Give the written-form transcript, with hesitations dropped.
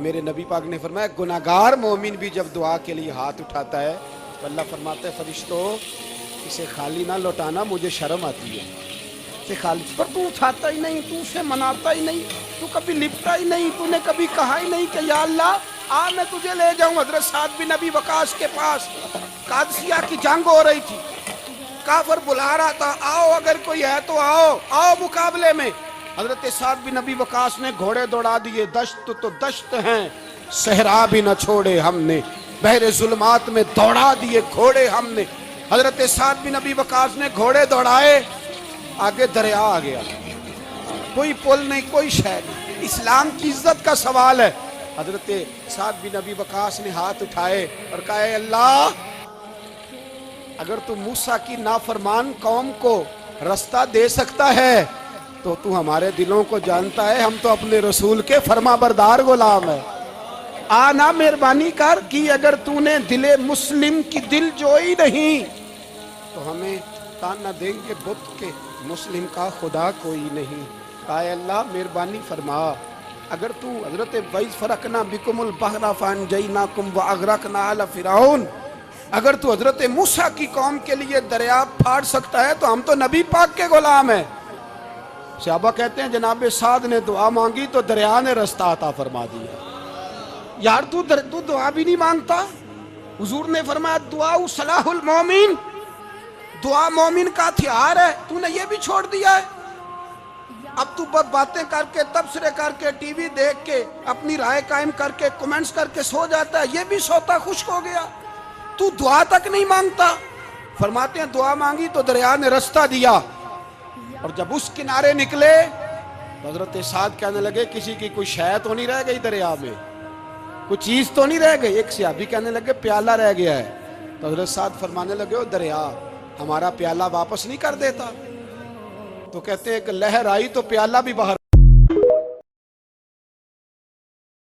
میرے نبی پاک نے فرمایا گناہگار مومن بھی جب دعا کے لیے ہاتھ اٹھاتا ہے تو اللہ فرماتا ہے فرشتوں اسے خالی نہ لوٹانا، مجھے شرم آتی ہے اسے خالی، پر تو اٹھاتا ہی نہیں، تو اسے مناتا ہی نہیں، تو کبھی لپٹا ہی نہیں، تو نے کبھی کہا ہی نہیں کہ یا اللہ آ میں تجھے لے جاؤں۔ حضرت سعد بن ابی وقاص کے پاس قادسیہ کی جنگ ہو رہی تھی، کافر بلا رہا تھا آؤ اگر کوئی ہے تو آؤ آؤ مقابلے میں۔ حضرت سعد بن ابی وقاص نے گھوڑے دوڑا دیے، دشت تو دشت ہیں صحرا بھی نہ چھوڑے ہم نے، بحر ظلمات میں دوڑا دیے گھوڑے ہم نے۔ حضرت سعد بن ابی وقاص نے گھوڑے دوڑائے، آگے دریا آ گیا، کوئی پل نہیں کوئی شے نہیں، اسلام کی عزت کا سوال ہے۔ حضرت سعد بن ابی وقاص نے ہاتھ اٹھائے اور کہا اے اللہ اگر تو موسیٰ کی نافرمان قوم کو رستہ دے سکتا ہے تو تو ہمارے دلوں کو جانتا ہے، ہم تو اپنے رسول کے فرما بردار غلام ہیں، آنا مہربانی کر کی اگر تو نے دل مسلم کی دل جوئی نہیں تو ہمیں تانا دیں گے بت کے مسلم کا خدا کوئی نہیں۔ کہا اے اللہ مہربانی فرما اگر تو حضرت وَإِذْ فَرَقْنَا بِكُمُ الْبَحْرَ فَأَنْجَيْنَاكُمْ وَأَغْرَقْنَا آلَ فِرْعَوْنَ، اگر تو حضرت موسیٰ کی قوم کے لیے دریا پھاڑ سکتا ہے تو ہم تو نبی پاک کے غلام ہیں۔ صحابہ کہتے ہیں جناب سعد نے دعا مانگی تو دریا نے رستہ عطا فرما دیا۔ یار تو دعا بھی نہیں مانگتا؟ حضور نے فرمایا دعا صلاح المومن، دعا مومن کا ہتھیار ہے، تو نے یہ بھی چھوڑ دیا ہے۔ اب تو باتیں کر کے تبصرے کر کے ٹی وی دیکھ کے اپنی رائے قائم کر کے کومنٹس کر کے سو جاتا ہے، یہ بھی سوتا خشک ہو گیا، تو دعا تک نہیں مانگتا۔ فرماتے ہیں دعا مانگی تو دریا نے رستہ دیا، اور جب اس کنارے نکلے تو حضرت سعد کہنے لگے کسی کی کوئی شے تو نہیں رہ گئی دریا میں، کوئی چیز تو نہیں رہ گئی۔ ایک صحابی کہنے لگے پیالہ رہ گیا ہے، تو حضرت سعد فرمانے لگے او دریا ہمارا پیالہ واپس نہیں کر دیتا؟ تو کہتے ہیں کہ لہر آئی تو پیالہ بھی باہر